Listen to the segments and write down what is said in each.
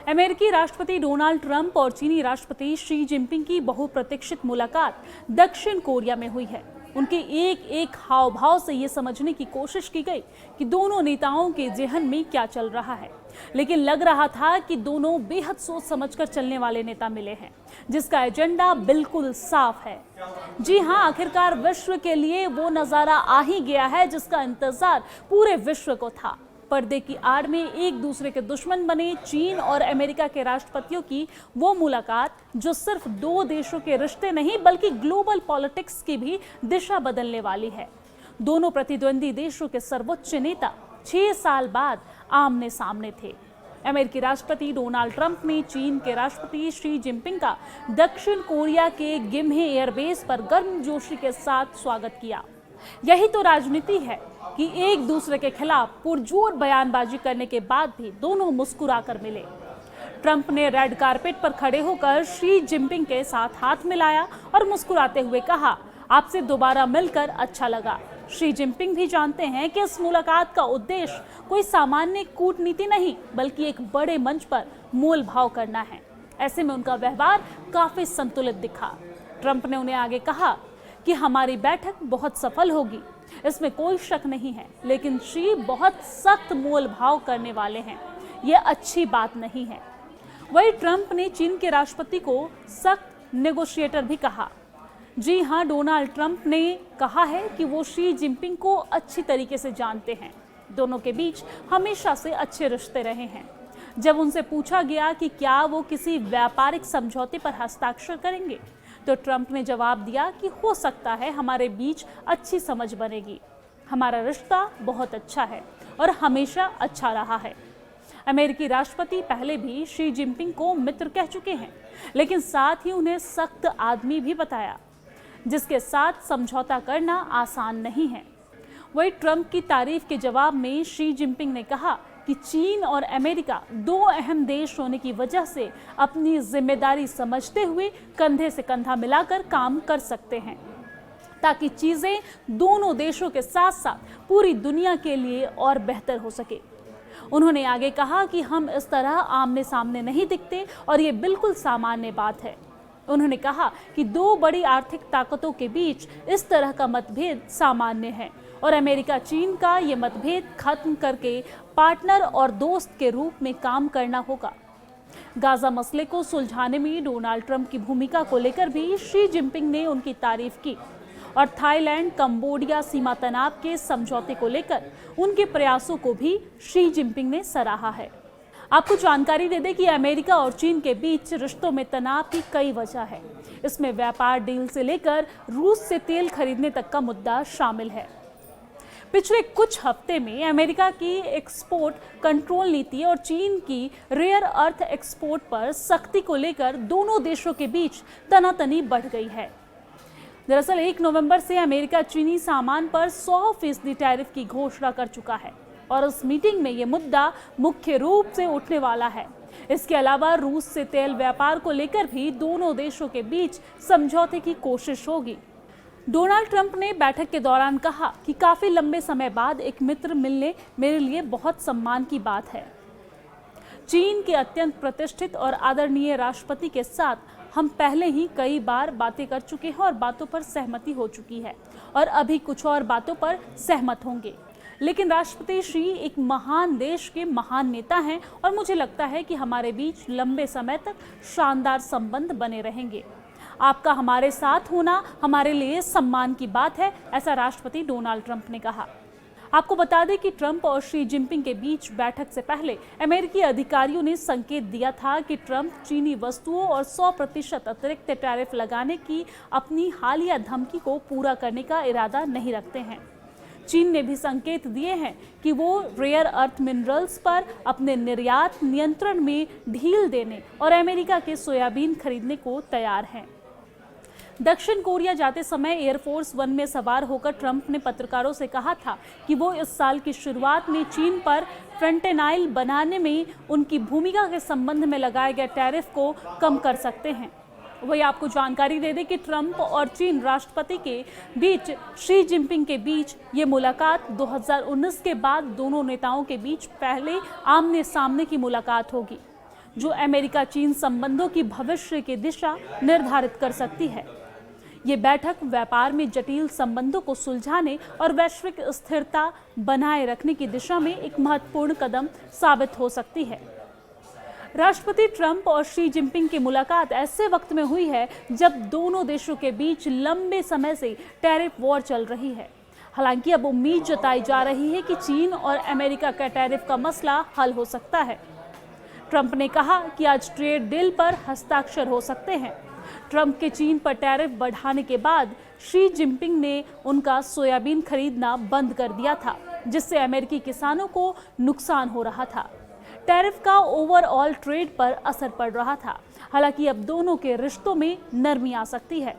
अमेरिकी राष्ट्रपति Donald Trump और चीनी राष्ट्रपति शी जिनपिंग की बहुप्रतीक्षित मुलाकात दक्षिण कोरिया में हुई है। उनके एक एक हाव भाव से ये समझने की कोशिश की गई कि दोनों नेताओं के ज़हन में क्या चल रहा है, लेकिन लग रहा था कि दोनों बेहद सोच समझकर चलने वाले नेता मिले हैं, जिसका एजेंडा बिल्कुल साफ है। जी हाँ, आखिरकार विश्व के लिए वो नज़ारा आ ही गया है जिसका इंतजार पूरे विश्व को था। पर्दे की आड़ में एक दूसरे के दुश्मन बने चीन और अमेरिका के राष्ट्रपतियों की वो मुलाकात, जो सिर्फ दो देशों के रिश्ते नहीं बल्कि ग्लोबल पॉलिटिक्स की भी दिशा बदलने वाली है। दोनों प्रतिद्वंदी देशों के सर्वोच्च नेता 6 साल बाद आमने सामने थे। अमेरिकी राष्ट्रपति डोनाल्ड ट्रंप ने चीन के राष्ट्रपति शी जिनपिंग का दक्षिण कोरिया के गिम्हे एयरबेस पर गर्मजोशी के साथ स्वागत किया। यही तो राजनीति है कि एक दूसरे के खिलाफ पुरजोर बयानबाजी करने के बाद भी दोनों मुस्कुराकर मिले। ट्रंप ने रेड कारपेट पर खड़े होकर शी जिनपिंग के साथ हाथ मिलाया और मुस्कुराते हुए कहा, आपसे दोबारा मिलकर अच्छा लगा। शी जिनपिंग भी जानते हैं कि इस मुलाकात का उद्देश्य कोई सामान्य कूटनीति नहीं बल्कि एक बड़े मंच पर मोल भाव करना है। ऐसे में उनका व्यवहार काफी संतुलित दिखा। ट्रंप ने उन्हें आगे कहा कि हमारी बैठक बहुत सफल होगी, इसमें कोई शक नहीं है, लेकिन शी बहुत सख्त मोल भाव करने वाले हैं, यह अच्छी बात नहीं है। वही ट्रंप ने चीन के राष्ट्रपति को सख्त नेगोशिएटर भी कहा। जी हाँ, डोनाल्ड ट्रंप ने कहा है कि वो शी जिनपिंग को अच्छी तरीके से जानते हैं। दोनों के बीच हमेशा से अच्छे रिश्ते रहे हैं। जब उनसे पूछा गया कि क्या वो किसी व्यापारिक समझौते पर हस्ताक्षर करेंगे, तो ट्रंप ने जवाब दिया कि हो सकता है हमारे बीच अच्छी समझ बनेगी। हमारा रिश्ता बहुत अच्छा है और हमेशा अच्छा रहा है। अमेरिकी राष्ट्रपति पहले भी शी जिनपिंग को मित्र कह चुके हैं, लेकिन साथ ही उन्हें सख्त आदमी भी बताया, जिसके साथ समझौता करना आसान नहीं है। वही ट्रंप की तारीफ के जवाब में शी जिनपिंग ने कहा कि चीन और अमेरिका दो अहम देश होने की वजह से अपनी जिम्मेदारी समझते हुए कंधे से कंधा मिलाकर काम कर सकते हैं, ताकि चीजें दोनों देशों के साथ साथ पूरी दुनिया के लिए और बेहतर हो सके। उन्होंने आगे कहा कि हम इस तरह आमने सामने नहीं दिखते और ये बिल्कुल सामान्य बात है। उन्होंने कहा कि दो बड़ी आर्थिक ताकतों के बीच इस तरह का मतभेद सामान्य है और अमेरिका चीन का ये मतभेद खत्म करके पार्टनर और दोस्त के रूप में काम करना होगा। गाजा मसले को सुलझाने में डोनाल्ड ट्रंप की भूमिका को लेकर भी शी जिनपिंग ने उनकी तारीफ की और थाईलैंड कंबोडिया सीमा तनाव के समझौते को लेकर उनके प्रयासों को भी शी जिनपिंग ने सराहा है। आपको जानकारी दे दें कि अमेरिका और चीन के बीच रिश्तों में तनाव की कई वजह है। इसमें व्यापार डील से लेकर रूस से तेल खरीदने तक का मुद्दा शामिल है। पिछले कुछ हफ्ते में अमेरिका की एक्सपोर्ट कंट्रोल नीति और चीन की रेयर अर्थ एक्सपोर्ट पर सख्ती को लेकर दोनों देशों के बीच तनातनी बढ़ गई है। दरअसल 1 नवंबर से अमेरिका चीनी सामान पर 100% टैरिफ की घोषणा कर चुका है और इस मीटिंग में ये मुद्दा मुख्य रूप से उठने वाला है। इसके अलावा रूस से तेल व्यापार को लेकर भी दोनों देशों के बीच समझौते की कोशिश होगी। डोनाल्ड ट्रंप ने बैठक के दौरान कहा कि काफी लंबे समय बाद एक मित्र मिलने मेरे लिए बहुत सम्मान की बात है। चीन के अत्यंत प्रतिष्ठित और आदरणीय राष्ट्रपति के साथ हम पहले ही कई बार बातें कर चुके हैं और बातों पर सहमति हो चुकी है और अभी कुछ और बातों पर सहमत होंगे। लेकिन राष्ट्रपति शी एक महान देश के महान नेता हैं और मुझे लगता है कि हमारे बीच लंबे समय तक शानदार संबंध बने रहेंगे। आपका हमारे साथ होना हमारे लिए सम्मान की बात है, ऐसा राष्ट्रपति डोनाल्ड ट्रंप ने कहा। आपको बता दें कि ट्रंप और शी जिनपिंग के बीच बैठक से पहले अमेरिकी अधिकारियों ने संकेत दिया था कि ट्रंप चीनी वस्तुओं और 100% अतिरिक्त टैरिफ लगाने की अपनी हालिया धमकी को पूरा करने का इरादा नहीं रखते हैं। चीन ने भी संकेत दिए हैं कि वो रेयर अर्थ मिनरल्स पर अपने निर्यात नियंत्रण में ढील देने और अमेरिका के सोयाबीन खरीदने को तैयार हैं। दक्षिण कोरिया जाते समय एयरफोर्स 1 में सवार होकर ट्रंप ने पत्रकारों से कहा था कि वो इस साल की शुरुआत में चीन पर फेंटेनाइल बनाने में उनकी भूमिका के संबंध में लगाए गए टैरिफ को कम कर सकते हैं। वही आपको जानकारी दे दें कि ट्रंप और चीन राष्ट्रपति के बीच शी जिनपिंग के बीच ये मुलाकात 2019 के बाद दोनों नेताओं के बीच पहले आमने सामने की मुलाकात होगी। जो अमेरिका चीन संबंधों की भविष्य की दिशा निर्धारित कर सकती है। ये बैठक व्यापार में जटिल संबंधों को सुलझाने और वैश्विक स्थिरता बनाए रखने की दिशा में एक महत्वपूर्ण कदम साबित हो सकती है। राष्ट्रपति ट्रंप और शी जिनपिंग की मुलाकात ऐसे वक्त में हुई है जब दोनों देशों के बीच लंबे समय से टैरिफ वॉर चल रही है। हालांकि अब उम्मीद जताई जा रही है कि चीन और अमेरिका का टैरिफ का मसला हल हो सकता है। ट्रंप ने कहा कि आज ट्रेड डील पर हस्ताक्षर हो सकते हैं। ट्रंप के चीन पर टैरिफ बढ़ाने के बाद शी जिनपिंग ने उनका सोयाबीन खरीदना बंद कर दिया था, जिससे अमेरिकी किसानों को नुकसान हो रहा था। टैरिफ का ओवरऑल ट्रेड पर असर पड़ रहा था। हालांकि अब दोनों के रिश्तों में नरमी आ सकती है।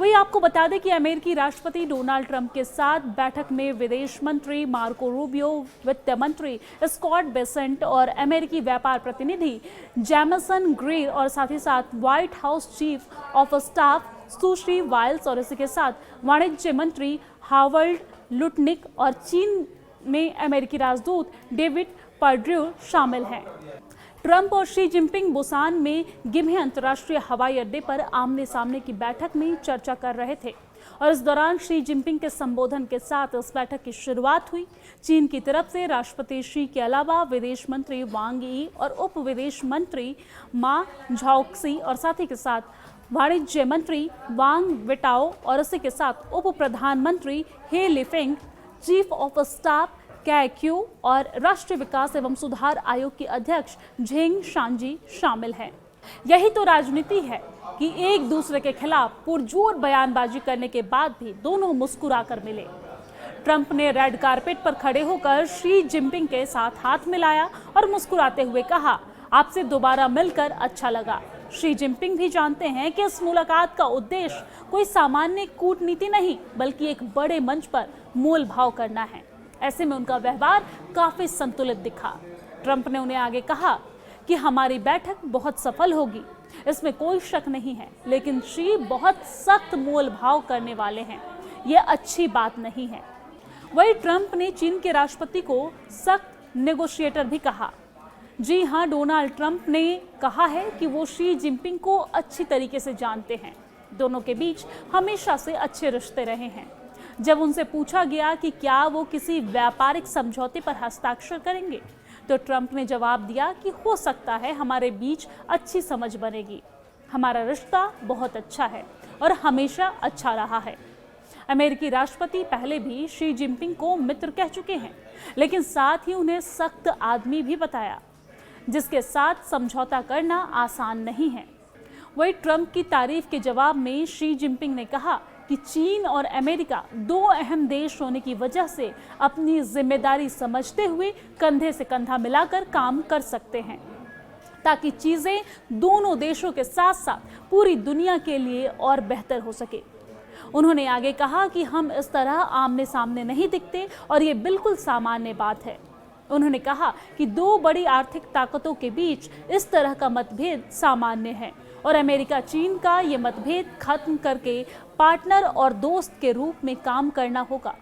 वही आपको बता दें कि अमेरिकी राष्ट्रपति डोनाल्ड ट्रंप के साथ बैठक में विदेश मंत्री मार्को रूबियो, वित्त मंत्री स्कॉट बेसेंट और अमेरिकी व्यापार प्रतिनिधि जैमसन ग्रेर और साथ ही साथ White House chief of staff Sushri Wiles और इसी के साथ वाणिज्य मंत्री हावर्ड लुटनिक और चीन में अमेरिकी राजदूत डेविड पर्ड्रू शामिल हैं। ट्रंप और शी जिनपिंग बुसान में गिम्हे अंतर्राष्ट्रीय हवाई अड्डे पर आमने सामने की बैठक में चर्चा कर रहे थे और इस दौरान शी जिनपिंग के संबोधन के साथ इस बैठक की शुरुआत हुई। चीन की तरफ से राष्ट्रपति शी के अलावा विदेश मंत्री वांग यी और उप विदेश मंत्री मा झाओक्सी और साथ ही के साथ वाणिज्य मंत्री वांग वेटाओ और इसी के साथ उप प्रधानमंत्री He Lifeng, chief of staff Cai Qi राष्ट्रीय विकास एवं सुधार आयोग के अध्यक्ष झेंग शांजी शामिल हैं। यही तो राजनीति है कि एक दूसरे के खिलाफ पुरजोर बयानबाजी करने के बाद भी दोनों मुस्कुराकर मिले। ट्रंप ने रेड कारपेट पर खड़े होकर शी जिनपिंग के साथ हाथ मिलाया और मुस्कुराते हुए कहा, आपसे दोबारा मिलकर अच्छा लगा। शी जिनपिंग भी जानते हैं कि इस मुलाकात का उद्देश्य कोई सामान्य कूटनीति नहीं, बल्कि एक बड़े मंच पर मोल भाव करना है। ऐसे में उनका व्यवहार काफी संतुलित दिखा। ट्रंप ने उन्हें आगे कहा कि हमारी बैठक बहुत सफल होगी, इसमें कोई शक नहीं है, लेकिन शी बहुत सख्त मोल भाव करने वाले हैं, यह अच्छी बात नहीं है। वही ट्रंप ने चीन के राष्ट्रपति को सख्त नेगोशिएटर भी कहा। जी हां, डोनाल्ड ट्रंप ने कहा है कि वो शी जिनपिंग को अच्छी तरीके से जानते हैं। दोनों के बीच हमेशा से अच्छे रिश्ते रहे हैं। जब उनसे पूछा गया कि क्या वो किसी व्यापारिक समझौते पर हस्ताक्षर करेंगे, तो ट्रंप ने जवाब दिया कि हो सकता है हमारे बीच अच्छी समझ बनेगी। हमारा रिश्ता बहुत अच्छा है और हमेशा अच्छा रहा है। अमेरिकी राष्ट्रपति पहले भी शी जिनपिंग को मित्र कह चुके हैं, लेकिन साथ ही उन्हें सख्त आदमी भी बताया, जिसके साथ समझौता करना आसान नहीं है। वही ट्रंप की तारीफ के जवाब में शी जिनपिंग ने कहा कि चीन और अमेरिका दो अहम देश होने की वजह से अपनी जिम्मेदारी समझते हुए कंधे से कंधा मिलाकर काम कर सकते हैं, ताकि चीजें दोनों देशों के साथ साथ पूरी दुनिया के लिए और बेहतर हो सके। उन्होंने आगे कहा कि हम इस तरह आमने सामने नहीं दिखते और ये बिल्कुल सामान्य बात है। उन्होंने कहा कि दो बड़ी आर्थिक ताकतों के बीच इस तरह का मतभेद सामान्य है और अमेरिका चीन का ये मतभेद खत्म करके पार्टनर और दोस्त के रूप में काम करना होगा।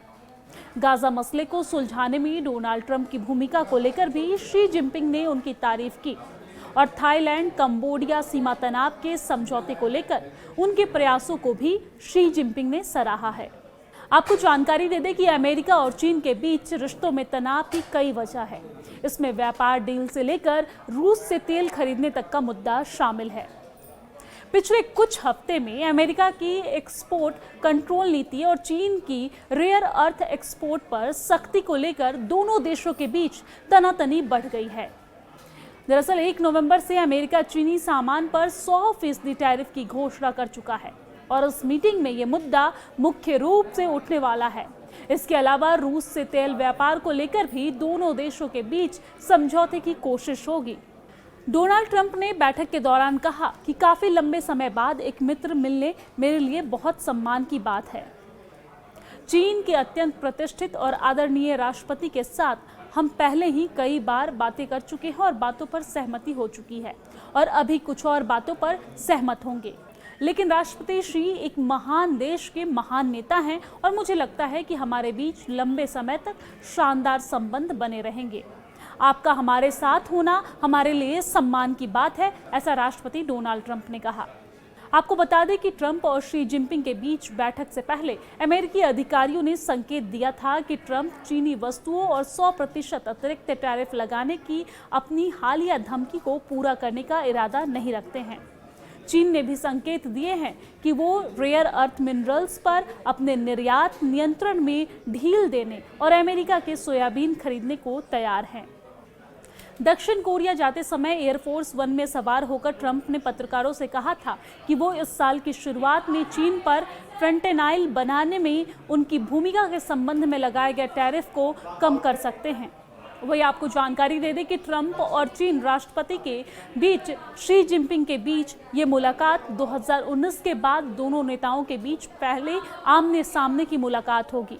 गाजा मसले को सुलझाने में डोनाल्ड ट्रंप की भूमिका को लेकर भी शी जिनपिंग ने उनकी तारीफ की और थाईलैंड कंबोडिया सीमा तनाव के समझौते को लेकर उनके प्रयासों को भी शी जिनपिंग ने सराहा है। आपको जानकारी दे दें कि अमेरिका और चीन के बीच रिश्तों में तनाव की कई वजह है। इसमें व्यापार डील से लेकर रूस से तेल खरीदने तक का मुद्दा शामिल है। पिछले कुछ हफ्ते में अमेरिका की एक्सपोर्ट कंट्रोल नीति और चीन की रेयर अर्थ एक्सपोर्ट पर सख्ती को लेकर दोनों देशों के बीच तनातनी बढ़ गई है। दरअसल 1 नवंबर से अमेरिका चीनी सामान पर 100% टैरिफ की घोषणा कर चुका है और इस मीटिंग में ये मुद्दा मुख्य रूप से उठने वाला है। इसके अलावा रूस से तेल व्यापार को लेकर भी दोनों देशों के बीच समझौते की कोशिश होगी। डोनाल्ड ट्रंप ने बैठक के दौरान कहा कि काफी लंबे समय बाद एक मित्र मिलने मेरे लिए बहुत सम्मान की बात है। चीन के अत्यंत प्रतिष्ठित और आदरणीय राष्ट्रपति के साथ हम पहले ही कई बार बातें कर चुके हैं और बातों पर सहमति हो चुकी है और अभी कुछ और बातों पर सहमत होंगे। लेकिन राष्ट्रपति शी एक महान देश के महान नेता हैं और मुझे लगता है कि हमारे बीच लंबे समय तक शानदार संबंध बने रहेंगे। आपका हमारे साथ होना हमारे लिए सम्मान की बात है, ऐसा राष्ट्रपति डोनाल्ड ट्रंप ने कहा। आपको बता दें कि ट्रंप और शी जिनपिंग के बीच बैठक से पहले अमेरिकी अधिकारियों ने संकेत दिया था कि ट्रंप चीनी वस्तुओं और 100% अतिरिक्त टैरिफ लगाने की अपनी हालिया धमकी को पूरा करने का इरादा नहीं रखते हैं। चीन ने भी संकेत दिए हैं कि वो रेयर अर्थ मिनरल्स पर अपने निर्यात नियंत्रण में ढील देने और अमेरिका के सोयाबीन खरीदने को तैयार हैं। दक्षिण कोरिया जाते समय एयरफोर्स वन में सवार होकर ट्रंप ने पत्रकारों से कहा था कि वो इस साल की शुरुआत में चीन पर फेंटेनाइल बनाने में उनकी भूमिका के संबंध में लगाए गए टैरिफ को कम कर सकते हैं। वही आपको जानकारी दे दें कि ट्रंप और चीन राष्ट्रपति के बीच शी जिनपिंग के बीच ये मुलाकात 2019 के बाद दोनों नेताओं के बीच पहले आमने सामने की मुलाकात होगी,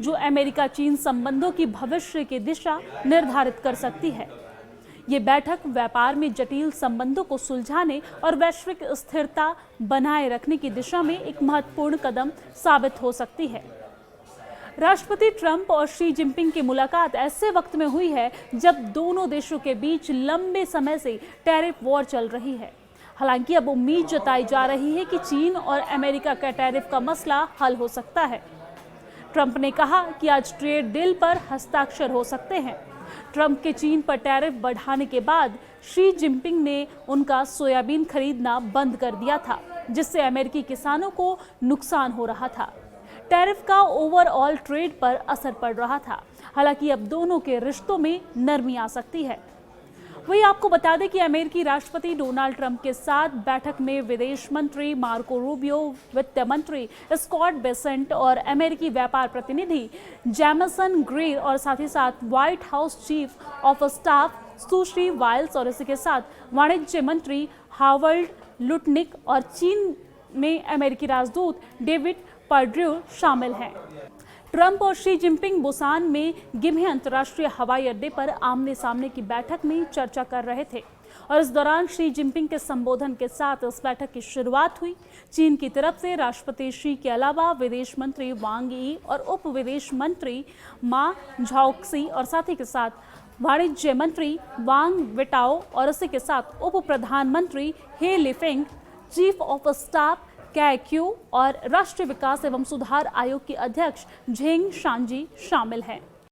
जो अमेरिका चीन संबंधों की भविष्य की दिशा निर्धारित कर सकती है। ये बैठक व्यापार में जटिल संबंधों को सुलझाने और वैश्विक स्थिरता बनाए रखने की दिशा में एक महत्वपूर्ण कदम साबित हो सकती है। राष्ट्रपति ट्रंप और शी जिनपिंग की मुलाकात ऐसे वक्त में हुई है जब दोनों देशों के बीच लंबे समय से टैरिफ वॉर चल रही है। हालांकि अब उम्मीद जताई जा रही है कि चीन और अमेरिका का टैरिफ का मसला हल हो सकता है। ट्रंप ने कहा कि आज ट्रेड डील पर हस्ताक्षर हो सकते हैं। ट्रंप के चीन पर टैरिफ बढ़ाने के बाद शी जिनपिंग ने उनका सोयाबीन खरीदना बंद कर दिया था, जिससे अमेरिकी किसानों को नुकसान हो रहा था। टैरिफ का ओवरऑल ट्रेड पर असर पड़ रहा था। हालांकि अब दोनों के रिश्तों में नरमी आ सकती है। वही आपको बता दें कि अमेरिकी राष्ट्रपति डोनाल्ड ट्रंप के साथ बैठक में विदेश मंत्री मार्को रूबियो, वित्त मंत्री स्कॉट बेसेंट और अमेरिकी व्यापार प्रतिनिधि जैमसन ग्रेर और साथ ही साथ White House chief of staff Sushri Wiles और इसी के साथ वाणिज्य मंत्री हावर्ड लुटनिक और चीन में अमेरिकी राजदूत डेविड पर्ड्रू शामिल हैं। ट्रंप और शी जिनपिंग बुसान में गिम्हे अंतर्राष्ट्रीय हवाई अड्डे पर आमने सामने की बैठक में चर्चा कर रहे थे और इस दौरान शी जिनपिंग के संबोधन के साथ इस बैठक की शुरुआत हुई। चीन की तरफ से राष्ट्रपति शी के अलावा विदेश मंत्री वांग यी और उप विदेश मंत्री मा झाओक्सी और साथ ही के साथ वाणिज्य मंत्री वांग वेटाओ और इसी के साथ उप प्रधानमंत्री He Lifeng, chief of staff Cai Qi राष्ट्रीय विकास एवं सुधार आयोग के अध्यक्ष झेंग शांजी शामिल हैं।